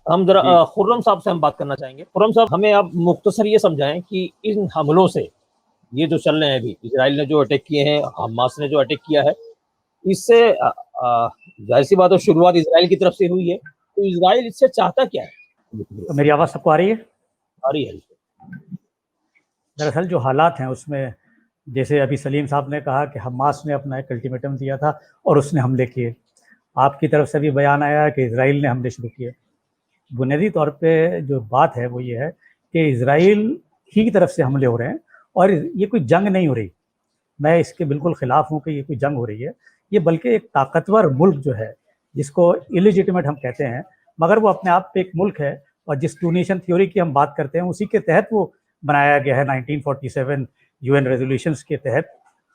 ہم ذرا جی خرم صاحب سے ہم بات کرنا چاہیں گے. خرم صاحب ہمیں آپ مختصر یہ سمجھائیں کہ ان حملوں سے یہ جو چل رہے ہیں ابھی اسرائیل نے جو اٹیک کیے ہیں حماس نے جو اٹیک کیا ہے اس سے ظاہر سی بات ہے شروعات اسرائیل کی طرف سے ہوئی ہے تو اسرائیل اس سے چاہتا کیا ہے؟ تو میری آواز سب کو آ رہی ہے؟ آ رہی ہے. دراصل جو حالات ہیں اس میں جیسے ابھی سلیم صاحب نے کہا کہ حماس نے اپنا ایک الٹیمیٹم دیا تھا اور اس نے حملے کیے. آپ کی طرف سے بھی بیان آیا کہ اسرائیل نے حملے شروع کیے. بنیادی طور پہ جو بات ہے وہ یہ ہے کہ اسرائیل ہی کی طرف سے حملے ہو رہے ہیں اور یہ کوئی جنگ نہیں ہو رہی. میں اس کے بالکل خلاف ہوں کہ یہ کوئی جنگ ہو رہی ہے. یہ بلکہ ایک طاقتور ملک جو ہے جس کو الیجیٹمیٹ ہم کہتے ہیں مگر وہ اپنے آپ پہ ایک ملک ہے اور جس ٹونیشن تھیوری کی ہم بات کرتے ہیں اسی کے تحت وہ بنایا گیا ہے 1947 UN ریزولوشنس کے تحت,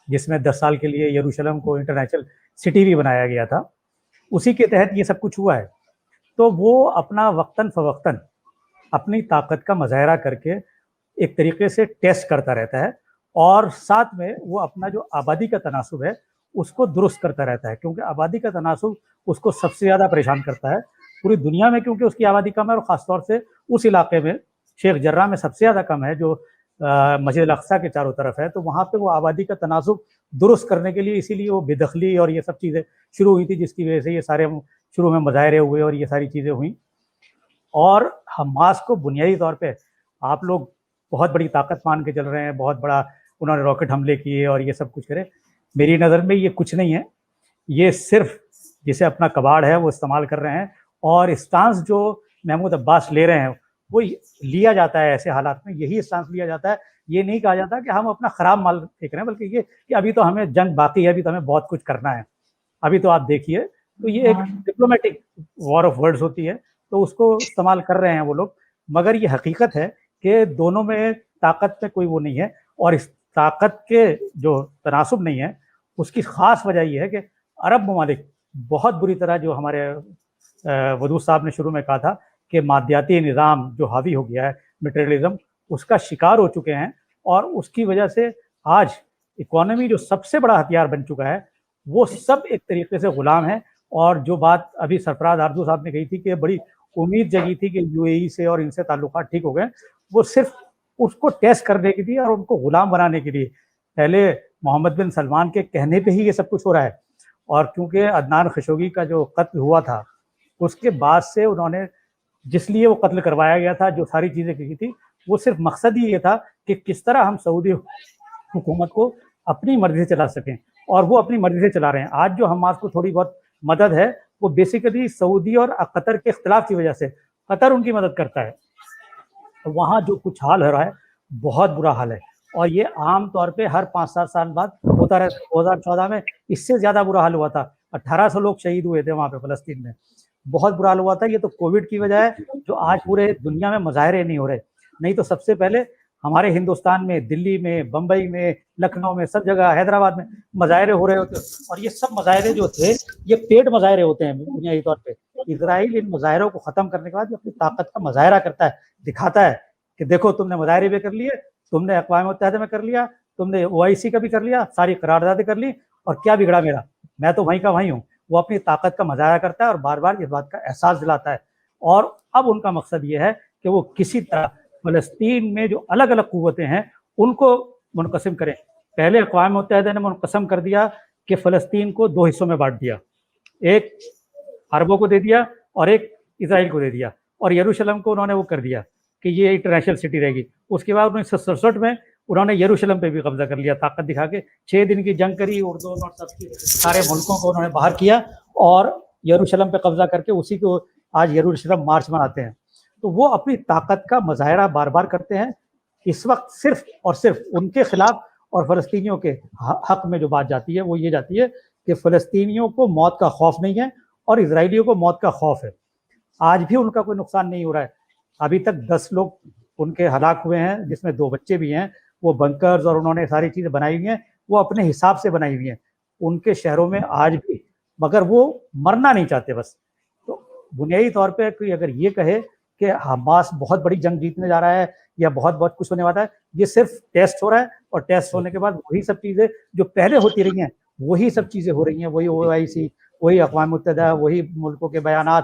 جس میں 10 سال کے لیے یروشلم کو انٹرنیشنل سٹی بھی بنایا گیا تھا. اسی کے تحت یہ سب کچھ ہوا ہے. تو وہ اپنا وقتاً فوقتاً اپنی طاقت کا مظاہرہ کر کے ایک طریقے سے ٹیسٹ کرتا رہتا ہے اور ساتھ میں وہ اپنا جو آبادی کا تناسب ہے اس کو درست کرتا رہتا ہے, کیونکہ آبادی کا تناسب اس کو سب سے زیادہ پریشان کرتا ہے پوری دنیا میں, کیونکہ اس کی آبادی کم ہے اور خاص طور سے اس علاقے میں شیخ جرہ میں سب سے زیادہ کم ہے جو مسجد الاقصیٰ کے چاروں طرف ہے. تو وہاں پہ وہ آبادی کا تناسب درست کرنے کے لیے اسی لیے وہ بے دخلی اور یہ سب چیزیں شروع ہوئی تھی جس کی وجہ سے یہ سارے شروع میں مظاہرے ہوئے اور یہ ساری چیزیں ہوئیں. اور حماس کو بنیادی طور پہ آپ لوگ بہت بڑی طاقت مان کے چل رہے ہیں, بہت بڑا انہوں نے راکٹ حملے کیے اور یہ سب کچھ کرے. میری نظر میں یہ کچھ نہیں ہے. یہ صرف جسے اپنا کباڑ ہے وہ استعمال کر رہے ہیں اور اسٹانس جو محمود عباس لے رہے ہیں وہ لیا جاتا ہے ایسے حالات میں, یہی اسٹانس لیا جاتا ہے. یہ نہیں کہا جاتا کہ ہم اپنا خراب مال پھینک رہے ہیں, بلکہ یہ کہ ابھی تو ہمیں جنگ باقی ہے, ابھی تو ہمیں بہت کچھ کرنا ہے, ابھی تو آپ دیکھیے. تو یہ ایک ڈپلومیٹک وار آف ورڈز ہوتی ہے تو اس کو استعمال کر رہے ہیں وہ لوگ, مگر یہ حقیقت ہے کہ دونوں میں طاقت میں کوئی وہ نہیں ہے. اور اس طاقت کے جو تناسب نہیں ہے اس کی خاص وجہ یہ ہے کہ عرب ممالک بہت بری طرح, جو ہمارے ودود صاحب نے شروع میں کہا تھا کہ مادیاتی نظام جو حاوی ہو گیا ہے مٹیریلزم, اس کا شکار ہو چکے ہیں اور اس کی وجہ سے آج اکانومی جو سب سے بڑا ہتھیار بن چکا ہے وہ سب ایک طریقے سے غلام ہے. اور جو بات ابھی سرفراز آرزو صاحب نے کہی تھی کہ بڑی امید جگی تھی کہ UAE سے اور ان سے تعلقات ٹھیک ہو گئے, وہ صرف اس کو ٹیسٹ کرنے کے لیے اور ان کو غلام بنانے کے لیے. پہلے محمد بن سلمان کے کہنے پہ ہی یہ سب کچھ ہو رہا ہے, اور کیونکہ عدنان خشوگی کا جو قتل ہوا تھا اس کے بعد سے انہوں نے جس لیے وہ قتل کروایا گیا تھا, جو ساری چیزیں کی تھی, وہ صرف مقصد ہی یہ تھا کہ کس طرح ہم سعودی حکومت کو اپنی مرضی سے چلا سکیں, اور وہ اپنی مرضی سے چلا رہے ہیں. آج جو حماس کو تھوڑی بہت مدد ہے وہ بیسیکلی سعودی اور قطر کے اختلاف کی وجہ سے, قطر ان کی مدد کرتا ہے. وہاں جو کچھ حال ہو رہا ہے بہت برا حال ہے, اور یہ عام طور پہ ہر 5-7 سال بعد ہوتا رہتا ہے. 2014 میں اس سے زیادہ برا حال ہوا تھا, 1800 لوگ شہید ہوئے تھے وہاں پہ فلسطین میں, بہت برا حال ہوا تھا. یہ تو کووڈ کی وجہ ہے جو آج پورے دنیا میں مظاہرے نہیں ہو رہے, نہیں تو سب سے پہلے ہمارے ہندوستان میں, دلی میں, بمبئی میں, لکھنؤ میں, سب جگہ, حیدرآباد میں مظاہرے ہو رہے ہوتے, اور یہ سب مظاہرے جو تھے یہ پیڈ مظاہرے ہوتے ہیں بنیادی طور پہ. اسرائیل ان مظاہروں کو ختم کرنے کے بعد اپنی طاقت کا مظاہرہ کرتا ہے, دکھاتا ہے کہ دیکھو تم نے مظاہرے بھی کر لیے, تم نے اقوام متحدہ میں کر لیا, تم نے OIC کا بھی کر لیا, ساری قراردادیں کر لی, اور کیا بگڑا میرا, میں تو وہیں کا وہیں ہوں. وہ اپنی طاقت کا مظاہرہ کرتا ہے اور بار بار اس بات کا احساس دلاتا ہے. اور اب ان کا مقصد یہ ہے کہ وہ کسی طرح فلسطین میں جو الگ الگ قوتیں ہیں ان کو منقسم کریں. پہلے اقوام متحدہ نے منقسم کر دیا کہ فلسطین کو 2 حصوں میں بانٹ دیا, ایک عربوں کو دے دیا اور ایک اسرائیل کو دے دیا, اور یروشلم کو انہوں نے وہ کر دیا کہ یہ انٹرنیشنل سٹی رہے گی. اس کے بعد 1967 میں انہوں نے یروشلم پہ بھی قبضہ کر لیا طاقت دکھا کے. 6 دن کی جنگ کری, اردو اور سب کے سارے ملکوں کو انہوں نے باہر کیا اور یروشلم پہ قبضہ کر کے اسی کو آج یروشلم مارچ مناتے ہیں. تو وہ اپنی طاقت کا مظاہرہ بار بار کرتے ہیں. اس وقت صرف اور صرف ان کے خلاف اور فلسطینیوں کے حق میں جو بات جاتی ہے وہ یہ جاتی ہے کہ فلسطینیوں کو موت کا خوف نہیں ہے اور اسرائیلیوں کو موت کا خوف ہے. آج بھی ان کا کوئی نقصان نہیں ہو رہا ہے. ابھی تک 10 لوگ ان کے ہلاک ہوئے ہیں جس میں 2 بچے بھی ہیں. وہ بنکرز اور انہوں نے ساری چیزیں بنائی ہوئی ہیں, وہ اپنے حساب سے بنائی ہوئی ہیں ان کے شہروں میں آج بھی, مگر وہ مرنا نہیں چاہتے بس. تو بنیادی طور پہ کوئی اگر یہ کہے کہ حماس بہت بڑی جنگ جیتنے جا رہا ہے یا بہت کچھ ہونے والا ہے, یہ صرف ٹیسٹ ہو رہا ہے, اور ٹیسٹ ہونے کے بعد وہی سب چیزیں جو پہلے ہوتی رہی ہیں وہی سب چیزیں ہو رہی ہیں, وہی OIC, وہی اقوام متحدہ, وہی ملکوں کے بیانات,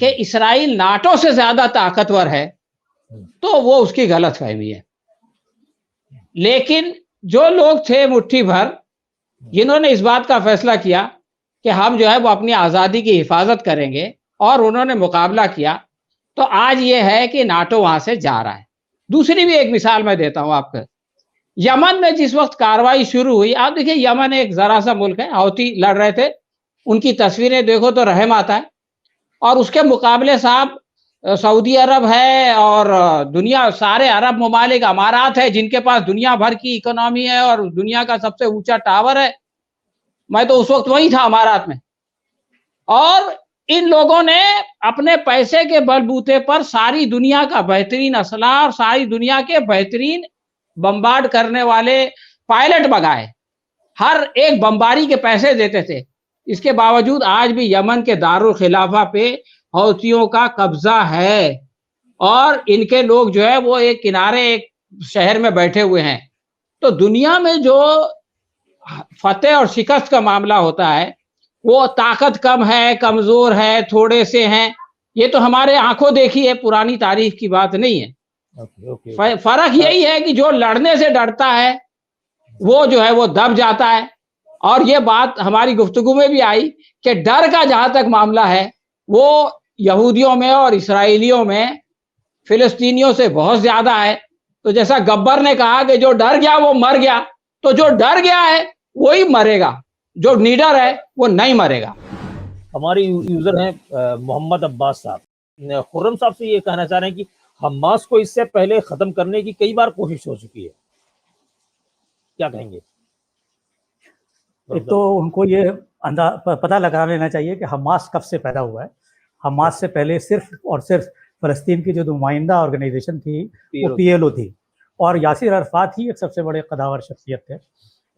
کہ اسرائیل ناٹو سے زیادہ طاقتور ہے تو وہ اس کی غلط فہمی ہے. لیکن جو لوگ تھے مٹھی بھر جنہوں نے اس بات کا فیصلہ کیا کہ ہم جو ہے وہ اپنی آزادی کی حفاظت کریں گے اور انہوں نے مقابلہ کیا، تو آج یہ ہے کہ ناٹو وہاں سے جا رہا ہے. دوسری بھی ایک مثال میں دیتا ہوں آپ کو. یمن میں جس وقت کاروائی شروع ہوئی، آپ دیکھیں یمن ایک ذرا سا ملک ہے، حوثی لڑ رہے تھے، ان کی تصویریں دیکھو تو رحم آتا ہے. اور اس کے مقابلے صاحب سعودی عرب ہے اور دنیا سارے عرب ممالک، امارات ہے جن کے پاس دنیا بھر کی اکنامی ہے اور دنیا کا سب سے اونچا ٹاور ہے. میں تو اس وقت وہی تھا امارات میں. اور ان لوگوں نے اپنے پیسے کے بلبوتے پر ساری دنیا کا بہترین اسلحہ اور ساری دنیا کے بہترین بمبارڈ کرنے والے پائلٹ منگائے، ہر ایک بمباری کے پیسے دیتے تھے. اس کے باوجود آج بھی یمن کے دارالخلافہ پہ حوثیوں کا قبضہ ہے اور ان کے لوگ جو ہے وہ ایک کنارے ایک شہر میں بیٹھے ہوئے ہیں. تو دنیا میں جو فتح اور شکست کا معاملہ ہوتا ہے وہ طاقت کم ہے، کمزور ہے، تھوڑے سے ہیں، یہ تو ہمارے آنکھوں دیکھی ہے، پرانی تاریخ کی بات نہیں ہے. فرق یہی ہے کہ جو لڑنے سے ڈرتا ہے وہ جو ہے وہ دب جاتا ہے. اور یہ بات ہماری گفتگو میں بھی آئی کہ ڈر کا جہاں تک معاملہ ہے وہ یہودیوں میں اور اسرائیلیوں میں فلسطینیوں سے بہت زیادہ ہے. تو جیسا گبر نے کہا کہ جو ڈر گیا وہ مر گیا، تو جو ڈر گیا ہے وہی مرے گا، جو نیڈر ہے وہ نہیں مرے گا. ہماری یوزر ہیں محمد عباس صاحب. خرم صاحب سے یہ کہنا چاہ رہے ہیں کہ حماس کو اس سے پہلے ختم کرنے کی کئی بار کوشش ہو چکی ہے، کیا کہیں گے؟ ایک تو ان کو یہ پتہ لگا لینا چاہیے کہ حماس کب سے پیدا ہوا ہے. حماس سے پہلے صرف اور صرف فلسطین کی جو نمائندہ آرگنائزیشن تھی وہ پی ایل او تھی، اور یاسر عرفات ہی ایک سب سے بڑے قداور شخصیت تھے.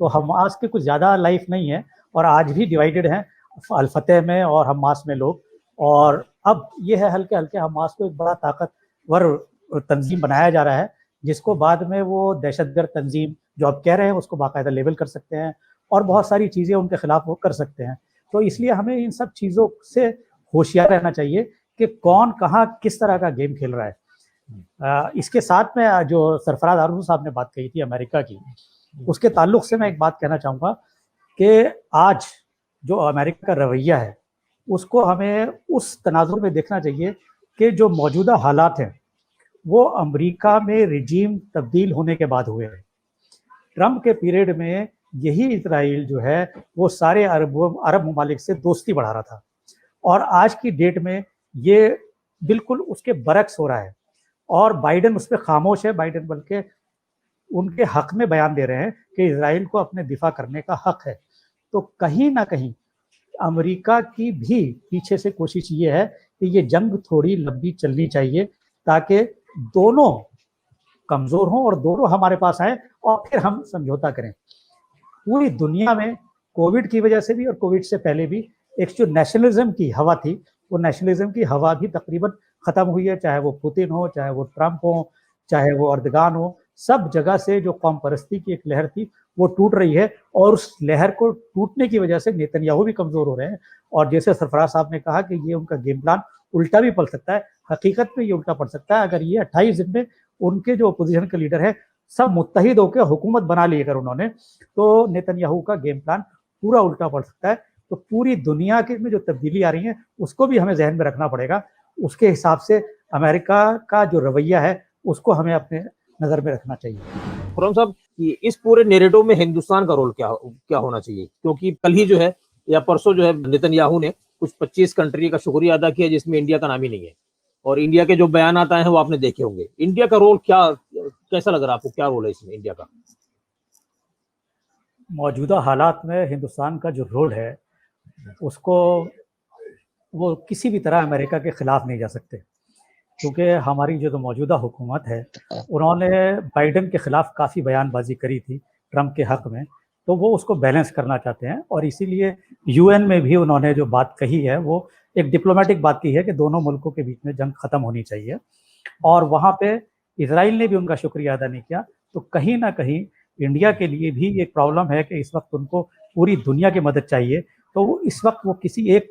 تو حماس کے کچھ زیادہ لائف نہیں ہے، اور آج بھی ڈیوائیڈڈ ہیں الفتح میں اور حماس میں لوگ. اور اب یہ ہے ہلکے ہلکے حماس کو ایک بڑا طاقتور تنظیم بنایا جا رہا ہے، جس کو بعد میں وہ دہشت گرد تنظیم جو آپ کہہ رہے ہیں اس کو باقاعدہ لیبل کر سکتے ہیں اور بہت ساری چیزیں ان کے خلاف وہ کر سکتے ہیں. تو اس لیے ہمیں ان سب چیزوں سے ہوشیار رہنا چاہیے کہ کون کہاں کس طرح کا گیم کھیل رہا ہے. اس کے ساتھ میں جو سرفراز آرزو صاحب نے بات کہی تھی امریکہ کی، اس کے تعلق سے میں ایک بات کہنا چاہوں گا کہ آج جو امریکہ کا رویہ ہے اس کو ہمیں اس تناظر میں دیکھنا چاہیے کہ جو موجودہ حالات ہیں وہ امریکہ میں رجیم تبدیل ہونے کے بعد ہوئے ہیں. ٹرمپ کے پیریڈ میں یہی اسرائیل جو ہے وہ سارے عرب ممالک سے دوستی بڑھا رہا تھا، اور آج کی ڈیٹ میں یہ بالکل اس کے برعکس ہو رہا ہے. اور بائیڈن اس پہ خاموش ہے. بائیڈن بلکہ ان کے حق میں بیان دے رہے ہیں کہ اسرائیل کو اپنے دفاع کرنے کا حق ہے. تو کہیں نہ کہیں امریکہ کی بھی پیچھے سے کوشش یہ ہے کہ یہ جنگ تھوڑی لمبی چلنی چاہیے تاکہ دونوں کمزور ہوں اور دونوں ہمارے پاس آئیں اور پھر ہم سمجھوتا کریں. پوری دنیا میں کووڈ کی وجہ سے بھی اور کووڈ سے پہلے بھی ایک جو نیشنلزم کی ہوا تھی، وہ نیشنلزم کی ہوا بھی تقریباً ختم ہوئی ہے. چاہے وہ پوتن ہو، چاہے وہ ٹرمپ ہو، چاہے وہ اردگان ہو، سب جگہ سے جو قوم پرستی کی ایک لہر تھی وہ ٹوٹ رہی ہے. اور اس لہر کو ٹوٹنے کی وجہ سے نیتن یاہو بھی کمزور ہو رہے ہیں. اور جیسے سرفراز صاحب نے کہا کہ یہ ان کا گیم پلان الٹا بھی پڑ سکتا ہے. حقیقت میں یہ الٹا پڑ سکتا ہے اگر یہ 28 دن میں ان کے جو اپوزیشن کے لیڈر ہیں سب متحد ہو کے حکومت بنا لی اگر انہوں نے، تو نیتن یاہو کا گیم پلان پورا الٹا پڑ سکتا ہے. تو پوری دنیا کے میں جو تبدیلی آ رہی ہیں اس کو بھی ہمیں ذہن میں رکھنا پڑے گا. اس کے حساب سے امریکہ کا جو رویہ ہے اس کو ہمیں اپنے نظر میں رکھنا چاہیے. خرم صاحب، اس پورے نیریٹو میں ہندوستان کا رول کیا ہونا چاہیے؟ کیونکہ کل ہی جو ہے یا پرسوں جو ہے نیتن یاہو نے کچھ 25 کنٹری کا شکریہ ادا کیا جس میں انڈیا کا نام ہی نہیں ہے، اور انڈیا کے جو بیانات آئے ہیں وہ آپ نے دیکھے ہوں گے. انڈیا کا رول کیسا لگ رہا ہے آپ کو؟ کیا رول ہے اس میں انڈیا کا؟ موجودہ حالات میں ہندوستان کا جو رول ہے اس کو وہ کسی بھی طرح امریکہ کے خلاف نہیں جا سکتے، کیونکہ ہماری جو موجودہ حکومت ہے انہوں نے بائیڈن کے خلاف کافی بیان بازی کری تھی ٹرمپ کے حق میں، تو وہ اس کو بیلنس کرنا چاہتے ہیں. اور اسی لیے یو این میں بھی انہوں نے جو بات کہی ہے وہ ایک ڈپلومیٹک بات کی ہے کہ دونوں ملکوں کے بیچ میں جنگ ختم ہونی چاہیے. اور وہاں پہ اسرائیل نے بھی ان کا شکریہ ادا نہیں کیا. تو کہیں نہ کہیں انڈیا کے لیے بھی ایک پرابلم ہے کہ اس وقت ان کو پوری دنیا کی مدد چاہیے. تو اس وقت وہ کسی ایک